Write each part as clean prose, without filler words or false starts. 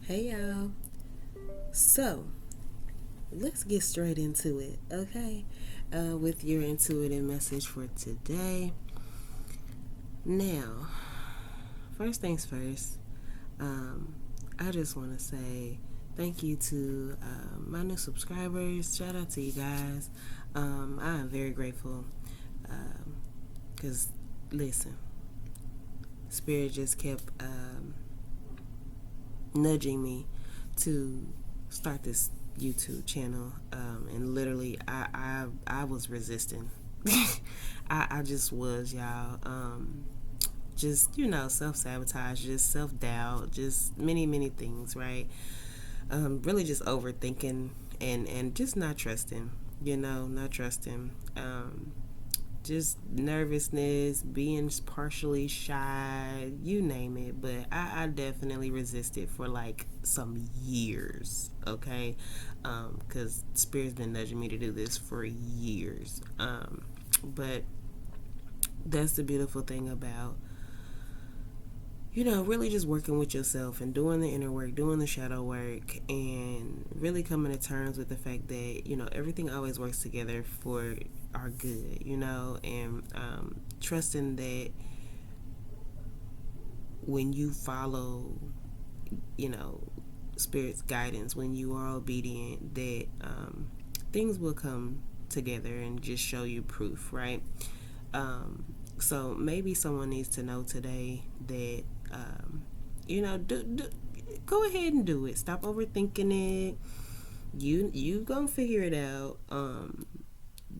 Hey y'all. So, let's get straight into it, okay? With your intuitive message for today. Now, first things first, um, I just want to say thank you to my new subscribers. Shout out to you guys. I am very grateful because, listen, Spirit just kept nudging me to start this YouTube channel, and literally I was resisting. I just was, y'all. Just self-sabotage, just self-doubt, just many things, right? Really just overthinking and just not trusting, not trusting. Just nervousness, being partially shy, you name it. But I definitely resisted for like some years, okay? Because Spirit's been nudging me to do this for years. But that's the beautiful thing about really just working with yourself and doing the inner work, doing the shadow work, and really coming to terms with the fact that, everything always works together for our good, and trusting that when you follow, you know, Spirit's guidance, when you are obedient, that things will come together and just show you proof, right? Um, so maybe someone needs to know today that go ahead and do it. Stop overthinking it. You gonna figure it out.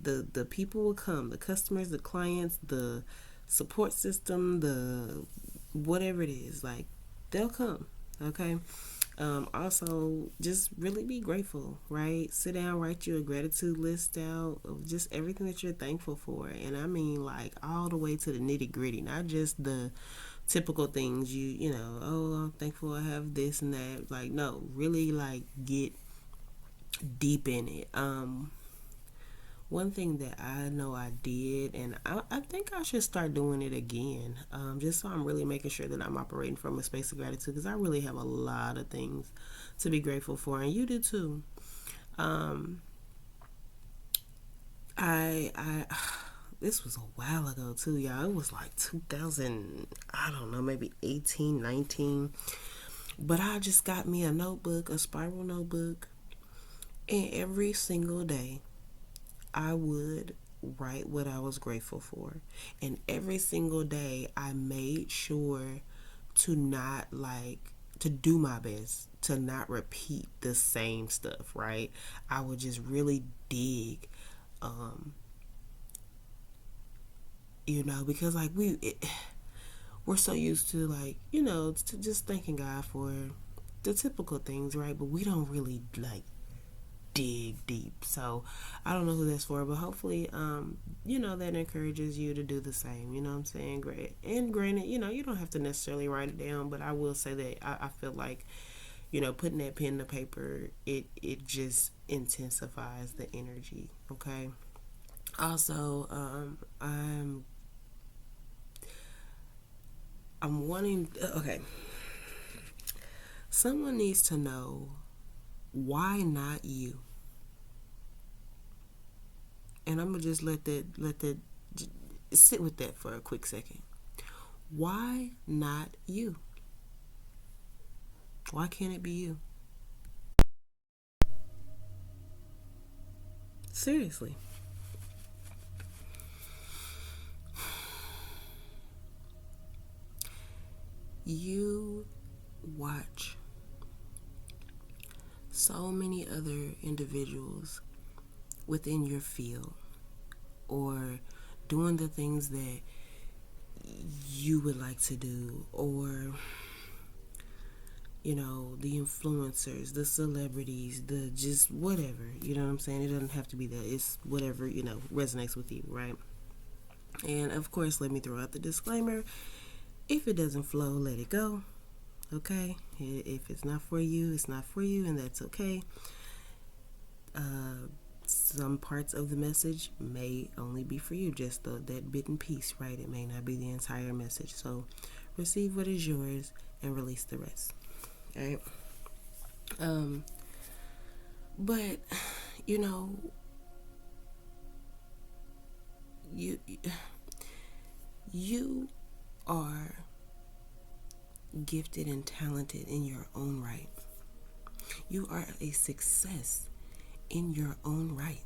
The people will come. The customers, the clients, the support system, the whatever it is, like they'll come. Okay. Also, just really be grateful, right? Sit down, write you a gratitude list out of just everything that you're thankful for. And I mean, like, all the way to the nitty gritty, not just the typical things oh, I'm thankful I have this and that. Like, no, really, like, get deep in it. One thing that I know I did, and I think I should start doing it again, just so I'm really making sure that I'm operating from a space of gratitude, because I really have a lot of things to be grateful for, and you do too. Um, I this was a while ago too, y'all. It was like 2000, I don't know, maybe 18, 19. But I just got me a notebook, a spiral notebook, and every single day I would write what I was grateful for. And every single day I made sure to not to do my best to not repeat the same stuff, right? I would just really dig, um, because like we're so used to, like, to just thanking God for the typical things, right? But we don't really like dig deep. So I don't know who that's for, but hopefully, that encourages you to do the same. You know what I'm saying? Great. And granted, you don't have to necessarily write it down, but I will say that I feel like, putting that pen to paper, it just intensifies the energy. Okay. Also, I'm wanting. Okay. Someone needs to know, why not you? And I'm gonna just let that sit with that for a quick second. Why not you? Why can't it be you? Seriously. You watch so many other individuals within your field, or doing the things that you would like to do, or the influencers, the celebrities, the just whatever, you know what I'm saying? It doesn't have to be that. It's whatever, resonates with you, right? And of course, let me throw out the disclaimer. If it doesn't flow, let it go. Okay? If it's not for you, it's not for you, and that's okay. Some parts of the message may only be for you, just that bit and piece, right? It may not be the entire message. So receive what is yours and release the rest. All right? Um, but you know, you you are gifted and talented in your own right. You are a success in your own right.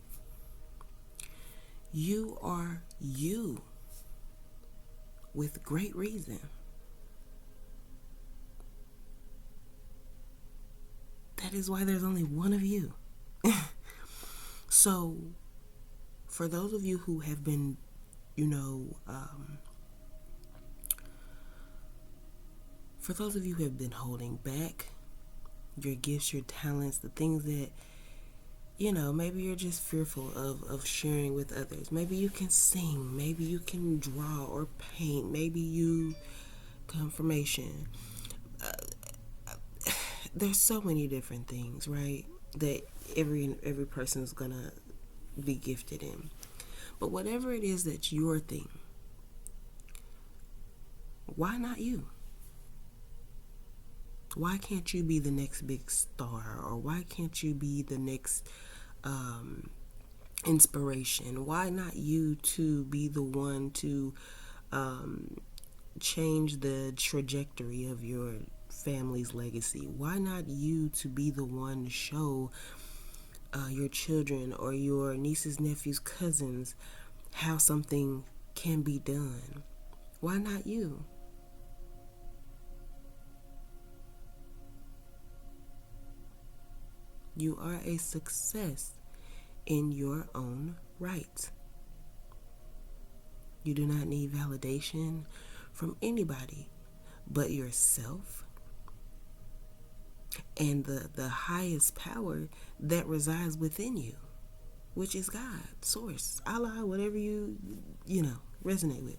You are you with great reason. That is why there's only one of you. So, for those of you who have been, you know, for those of you who have been holding back your gifts, your talents, the things that, you know, maybe you're just fearful of sharing with others. Maybe you can sing, maybe you can draw or paint, maybe you, confirmation. There's so many different things, right? That every person is gonna be gifted in. But whatever it is that's your thing, why not you? Why can't you be the next big star? Or why can't you be the next inspiration? Why not you to be the one to change the trajectory of your family's legacy? Why not you to be the one to show your children or your nieces, nephews, cousins how something can be done? Why not you? You are a success in your own right. You do not need validation from anybody but yourself and the highest power that resides within you, which is God, Source, Allah, whatever you know, resonate with.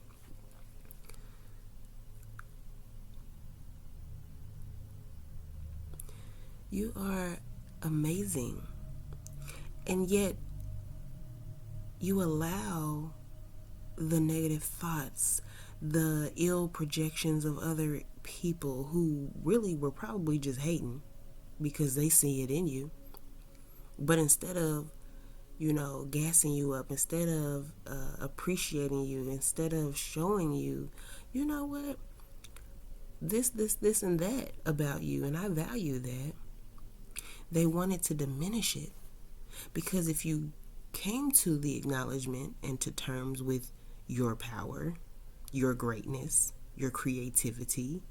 You are amazing, and yet you allow the negative thoughts, the ill projections of other people who really were probably just hating because they see it in you. But instead of, you know, gassing you up, instead of appreciating you, instead of showing you, you know what, this, and that about you, and I value that, they wanted to diminish it. Because if you came to the acknowledgement and to terms with your power, your greatness, your creativity,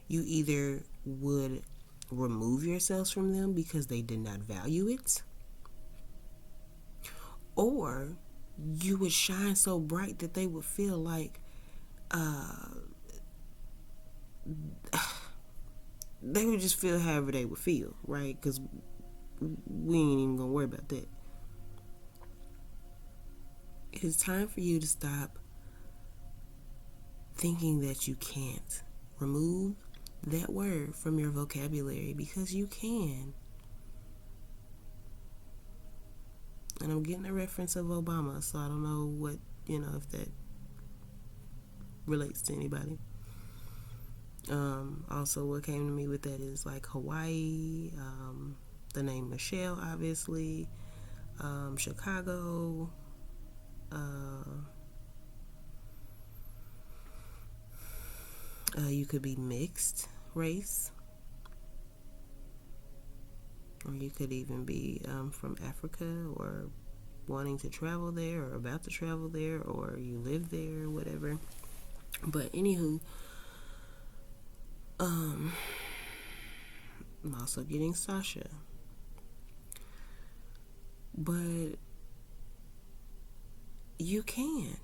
you either would remove yourselves from them because they did not value it, or you would shine so bright that they would feel like they would just feel however they would feel, right? Because we ain't even gonna worry about that. It is time for you to stop thinking that you can't. Remove that word from your vocabulary, because you can. And I'm getting a reference of Obama, so I don't know what, you know, if that relates to anybody. Also, what came to me with that is like Hawaii, the name Michelle, obviously, Chicago, you could be mixed race, or you could even be from Africa, or wanting to travel there, or about to travel there, or you live there, or whatever. But anywho, I'm also getting Sasha. But you can.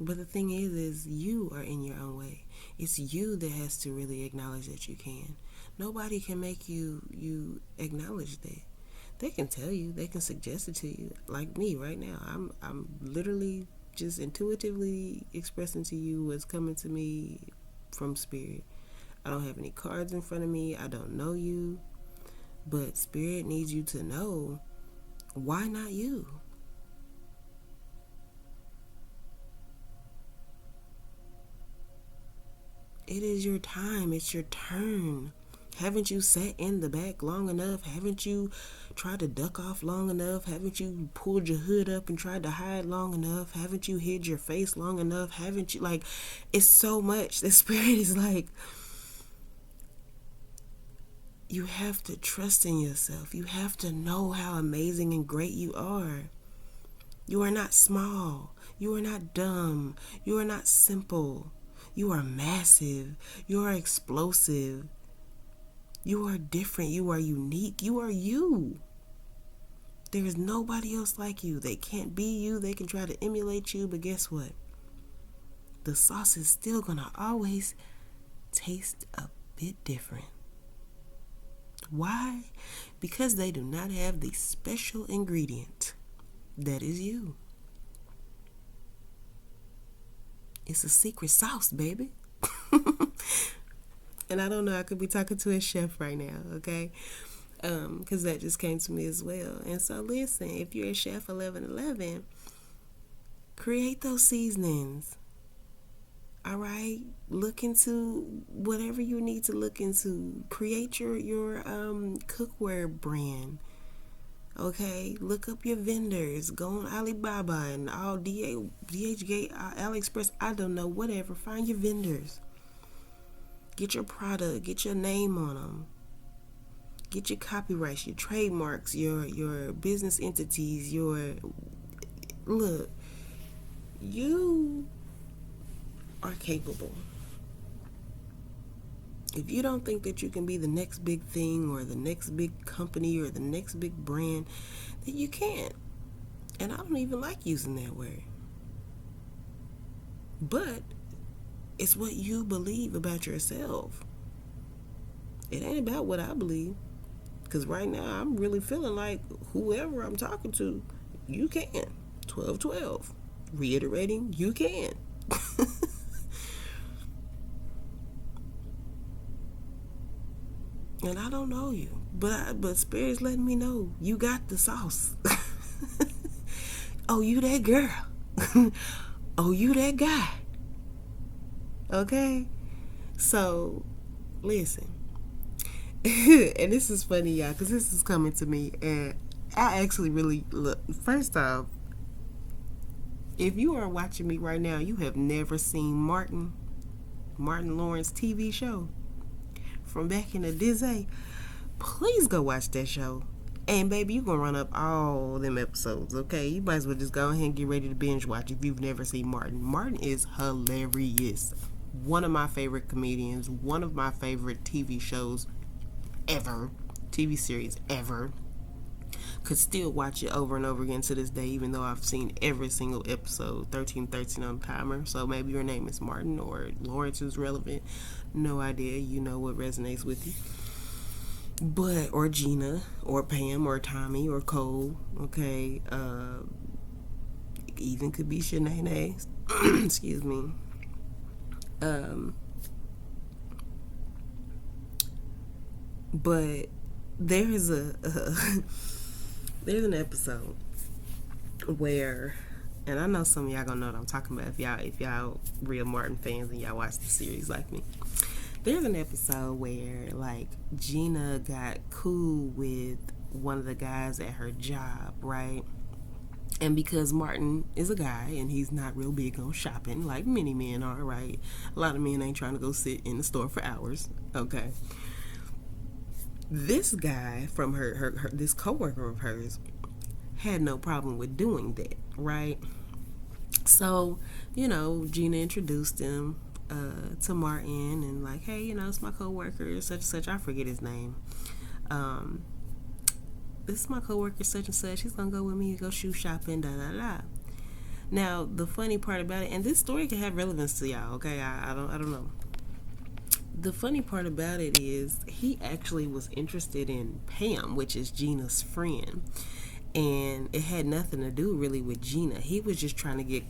But the thing is you are in your own way. It's you that has to really acknowledge that you can. Nobody can make you acknowledge that. They can tell you, they can suggest it to you. Like me right now, I'm literally just intuitively expressing to you what's coming to me from spirit. I don't have any cards in front of me. I don't know you, but spirit needs you to know, why not you? It is your time. It's your turn. Haven't you sat in the back long enough? Haven't you tried to duck off long enough? Haven't you pulled your hood up and tried to hide long enough? Haven't you hid your face long enough? Haven't you, like, it's so much. The Spirit is like, you have to trust in yourself. You have to know how amazing and great you are. You are not small. You are not dumb. You are not simple. You are massive. You are explosive. You are different. You are unique. You are you. There is nobody else like you. They can't be you. They can try to emulate you, but guess what? The sauce is still going to always taste a bit different. Why? Because they do not have the special ingredient that is you. It's a secret sauce, baby. And I don't know, I could be talking to a chef right now, okay? Because that just came to me as well. And so listen, if you're a chef 1111, create those seasonings. All right, look into whatever you need to look into. Create your cookware brand. Okay, look up your vendors. Go on Alibaba and all DHgate, AliExpress. I don't know, whatever. Find your vendors. Get your product. Get your name on them. Get your copyrights, your trademarks, your business entities. Look. You are capable. If you don't think that you can be the next big thing or the next big company or the next big brand, then you can't. And I don't even like using that word. But it's what you believe about yourself. It ain't about what I believe. Because right now I'm really feeling like whoever I'm talking to, you can. 1212. Reiterating, you can. And I don't know you, but Spirit's letting me know you got the sauce. Oh, you that girl. Oh, you that guy. Okay? So, listen. And this is funny, y'all, because this is coming to me. And I actually really, look, first off, if you are watching me right now, you have never seen Martin Lawrence TV show from back in the day, please go watch that show. And baby, you gonna run up all them episodes, okay? You might as well just go ahead and get ready to binge watch if you've never seen Martin. Martin is hilarious. One of my favorite comedians, one of my favorite TV shows ever, TV series ever. Could still watch it over and over again to this day, even though I've seen every single episode. 1313 on the timer. So maybe your name is Martin or Lawrence is relevant. No idea. You know what resonates with you. But, or Gina, or Pam, or Tommy, or Cole. Okay. Even could be Shanae. Excuse me. But there's there's an episode where, and I know some of y'all gonna know what I'm talking about if y'all real Martin fans and y'all watch the series like me. There's an episode where like Gina got cool with one of the guys at her job, right? And because Martin is a guy and he's not real big on shopping like many men are, right? A lot of men ain't trying to go sit in the store for hours, okay? This guy from her this coworker of hers had no problem with doing that, right? So, Gina introduced him to Martin and like, hey, it's my coworker, such and such. I forget his name. This is my coworker, such and such. He's gonna go with me to go shoe shopping, da da da. Now, the funny part about it, and this story can have relevance to y'all, okay? I don't know. The funny part about it is he actually was interested in Pam, which is Gina's friend. And it had nothing to do really with Gina. He was just trying to get,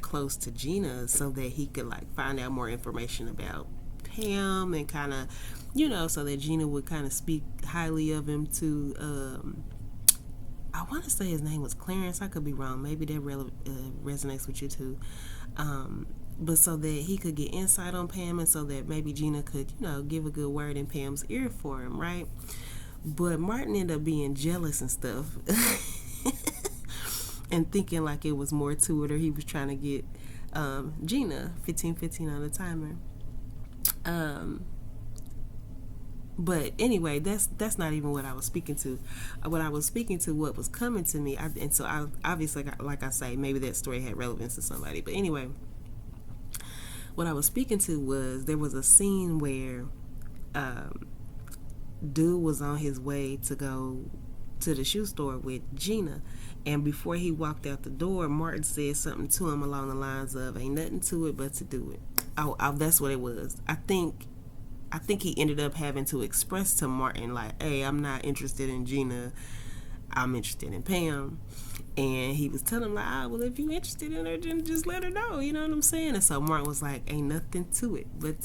close to Gina so that he could like find out more information about Pam and kind of, so that Gina would kind of speak highly of him to, I want to say his name was Clarence. I could be wrong. Maybe that resonates with you too. but so that he could get insight on Pam, and so that maybe Gina could, give a good word in Pam's ear for him, right? But Martin ended up being jealous and stuff and thinking like it was more to it, or he was trying to get Gina 15-15 on the timer. But anyway, that's not even what I was speaking to. What I was speaking to, what was coming to me, and so I obviously, like I say, maybe that story had relevance to somebody. But anyway, what I was speaking to was there was a scene where dude was on his way to go to the shoe store with Gina, and before he walked out the door, Martin said something to him along the lines of, "Ain't nothing to it but to do it." Oh, that's what it was. I think he ended up having to express to Martin, like, "Hey, I'm not interested in Gina. I'm interested in Pam." And he was telling him, like, well, if you're interested in her, then just let her know. You know what I'm saying? And so Martin was like, "Ain't nothing to it but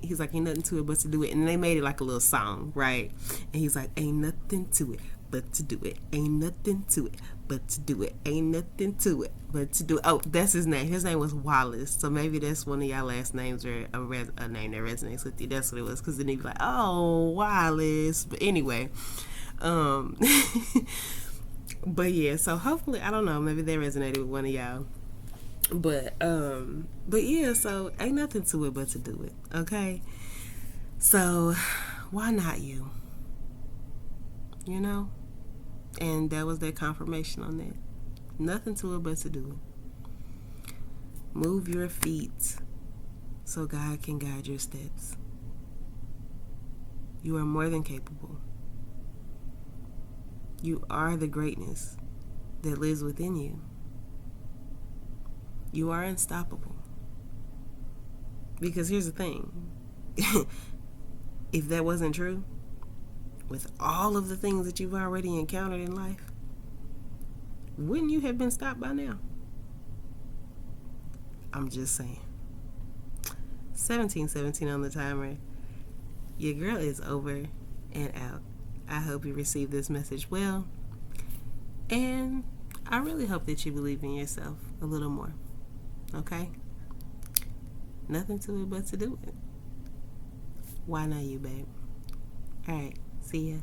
he's like, ain't nothing to it but to do it." And they made it like a little song, right? And he's like, "Ain't nothing to it but to do it. Ain't nothing to it but to do it. Ain't nothing to it but to do it." Oh, that's his name. His name was Wallace. So maybe that's one of y'all last names, or a name that resonates with you. That's what it was. Because then he'd be like, "Oh, Wallace." But anyway, but yeah. So hopefully, I don't know. Maybe that resonated with one of y'all. But yeah. So ain't nothing to it but to do it. Okay. So why not you? You know. And that was that confirmation on that. Nothing to it but to do it. Move your feet so God can guide your steps. You are more than capable. You are the greatness that lives within you. You are unstoppable. Because here's the thing. If that wasn't true, with all of the things that you've already encountered in life, wouldn't you have been stopped by now? I'm just saying. 17-17 on the timer. Your girl is over and out. I hope you receive this message well. And I really hope that you believe in yourself a little more. Okay? Nothing to it but to do it. Why not you, babe? All right. See ya.